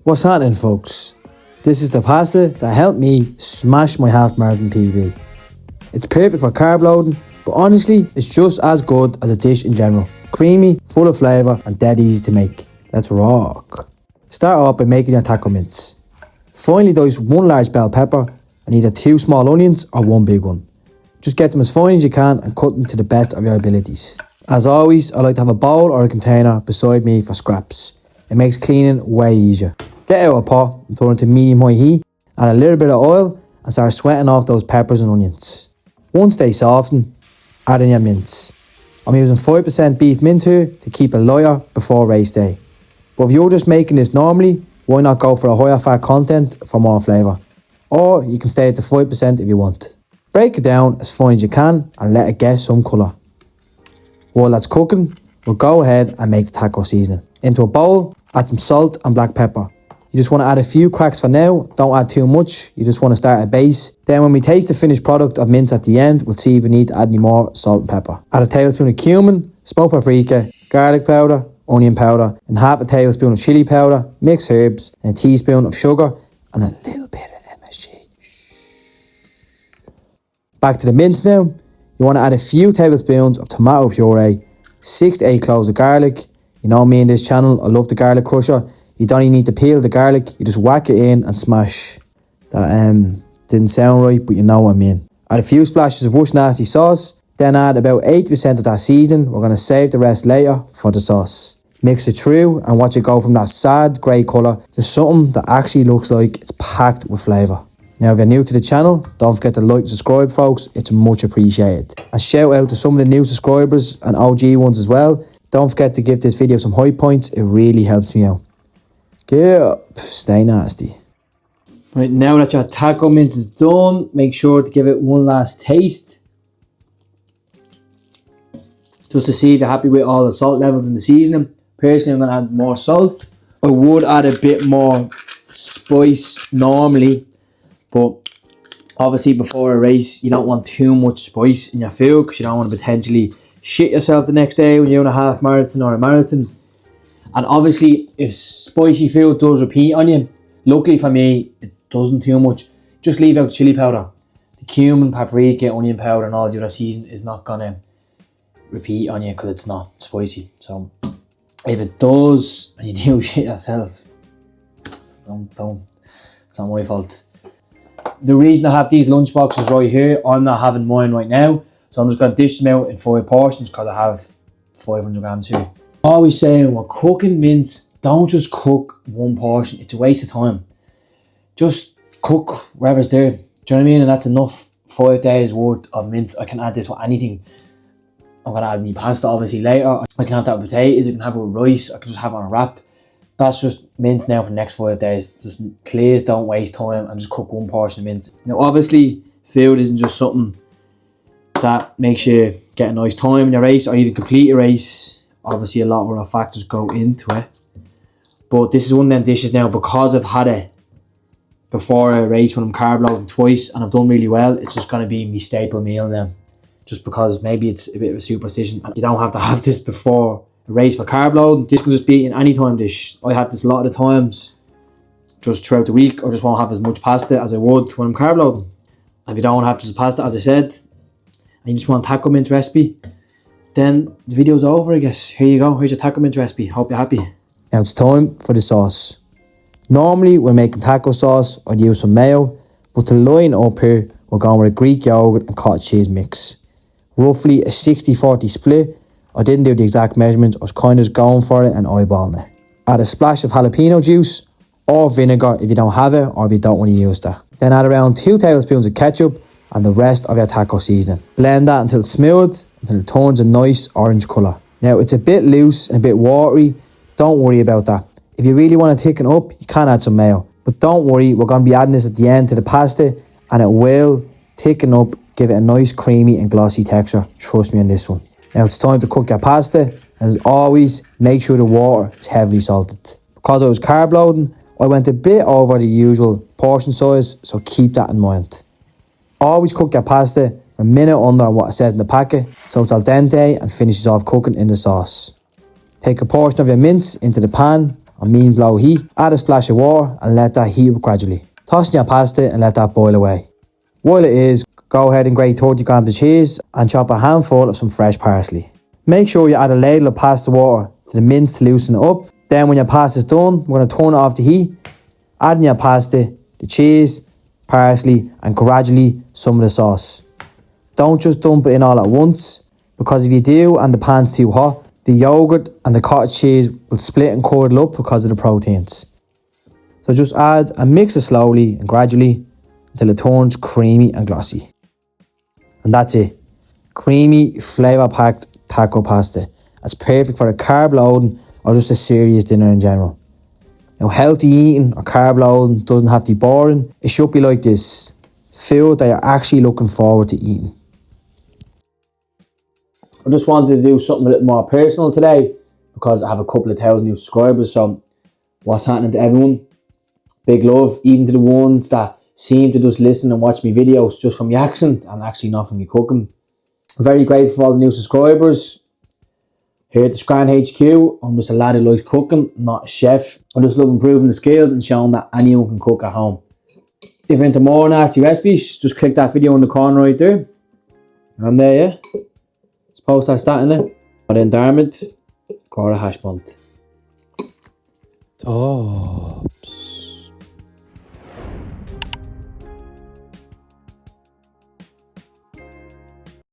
What's happening, folks? This is the pasta that helped me smash my half marathon PB. It's perfect for carb loading, but honestly, it's just as good as a dish in general. Creamy, full of flavour and dead easy to make. Let's rock. Start off by making your taco mince. Finely dice 1 large bell pepper and either 2 small onions or 1 big one. Just get them as fine as you can and cut them to the best of your abilities. As always, I like to have a bowl or a container beside me for scraps. It makes cleaning way easier. Get out a pot and throw it into medium-high heat, add a little bit of oil and start sweating off those peppers and onions. Once they soften, add in your mince. I'm using 5% beef mince here to keep it lighter before race day. But if you're just making this normally, why not go for a higher fat content for more flavour? Or you can stay at the 5% if you want. Break it down as fine as you can and let it get some colour. While that's cooking, we'll go ahead and make the taco seasoning. Into a bowl, add some salt and black pepper. You just want to add a few cracks for now, don't add too much, you just want to start at base. Then when we taste the finished product of mince at the end, we'll see if we need to add any more salt and pepper. Add a tablespoon of cumin, smoked paprika, garlic powder, onion powder, and half a tablespoon of chilli powder, mixed herbs, and a teaspoon of sugar, and a little bit of MSG. Back to the mince now. You want to add a few tablespoons of tomato puree, 6 to 8 cloves of garlic. You know me in this channel, I love the garlic crusher. You don't even need to peel the garlic, you just whack it in and smash. That didn't sound right, but you know what I mean. Add a few splashes of ScranNaasty sauce, then add about 80% of that seasoning. We're going to save the rest later for the sauce. Mix it through and watch it go from that sad grey colour to something that actually looks like it's packed with flavour. Now if you're new to the channel, don't forget to like and subscribe, folks, it's much appreciated. A shout out to some of the new subscribers and OG ones as well. Don't forget to give this video some high points, it really helps me out. Get up, stay nasty. Right, now that your taco mince is done, make sure to give it one last taste. Just to see if you're happy with all the salt levels in the seasoning. Personally, I'm going to add more salt. I would add a bit more spice normally, but obviously before a race, you don't want too much spice in your food because you don't want to potentially shit yourself the next day when you're doing a half marathon or a marathon. And obviously, if spicy food does repeat on you, luckily for me, it doesn't too much. Just leave out the chilli powder. The cumin, paprika, onion powder and all the other season is not going to repeat on you because it's not spicy. So, if it does and you do shit yourself, don't. It's not my fault. The reason I have these lunch boxes right here, I'm not having mine right now. So I'm just going to dish them out in 5 portions because I have 500 grams here. Always saying, when cooking mince, don't just cook 1 portion. It's a waste of time. Just cook wherever's there. Do you know what I mean? And that's enough 5 days worth of mince. I can add this with anything. I'm going to add my pasta obviously later. I can have that with potatoes. I can have it with rice. I can just have it on a wrap. That's just mince now for the next 5 days. Just please don't waste time and just cook 1 portion of mince. Now obviously, food isn't just something that makes you get a nice time in your race or even complete your race. Obviously a lot of other factors go into it, but this is one of them dishes now because I've had it before a race when I'm carb loading twice and I've done really well. It's just going to be my staple meal now, just because maybe it's a bit of a superstition. You don't have to have this before a race for carb loading. This can just be an anytime dish. I have this a lot of the times just throughout the week. I just won't have as much pasta as I would when I'm carb loading. And if you don't have just pasta, as I said, and you just want a taco mince recipe, then the video's over, I guess. Here you go, here's your taco mince recipe. Hope you're happy. Now it's time for the sauce. Normally when making taco sauce, I'd use some mayo, but to line up here, we're going with a Greek yogurt and cottage cheese mix. Roughly a 60-40 split. I didn't do the exact measurements, I was kind of just going for it and eyeballing it. Add a splash of jalapeno juice or vinegar if you don't have it or if you don't want to use that. Then add around 2 tablespoons of ketchup and the rest of your taco seasoning. Blend that until it's smooth, until it turns a nice orange colour. Now it's a bit loose and a bit watery, don't worry about that. If you really want to thicken up, you can add some mayo. But don't worry, we're going to be adding this at the end to the pasta and it will thicken up, give it a nice creamy and glossy texture. Trust me on this one. Now it's time to cook your pasta. As always, make sure the water is heavily salted. Because I was carb loading, I went a bit over the usual portion size, so keep that in mind. Always cook your pasta a minute under what it says in the packet so it's al dente and finishes off cooking in the sauce. Take a portion of your mince into the pan on medium-low heat. Add a splash of water and let that heat up gradually. Toss in your pasta and let that boil away. While it is, go ahead and grate 30 grams of cheese and chop a handful of some fresh parsley. Make sure you add a ladle of pasta water to the mince to loosen it up. Then when your pasta is done, we're going to turn it off the heat. Add in your pasta, the cheese, parsley and gradually some of the sauce. Don't just dump it in all at once, because if you do and the pan's too hot, the yogurt and the cottage cheese will split and curdle up because of the proteins. So just add and mix it slowly and gradually until it turns creamy and glossy. And that's it. Creamy, flavour-packed taco pasta. That's perfect for a carb loading or just a serious dinner in general. Now, healthy eating or carb loading doesn't have to be boring. It should be like this. Food that you're actually looking forward to eating. I just wanted to do something a little more personal today because I have a couple of thousand new subscribers. So what's happening to everyone? Big love, even to the ones that seem to just listen and watch my videos just from the accent and actually not from me cooking. I'm very grateful for all the new subscribers. Here at the Scran HQ, I'm just a lad who likes cooking, not a chef. I just love improving the skills and showing that anyone can cook at home. If you're into more nasty recipes, just click that video in the corner right there. And I'm there, yeah. Suppose that's that in it. But then Darmid, quarter hash bunt. Oh.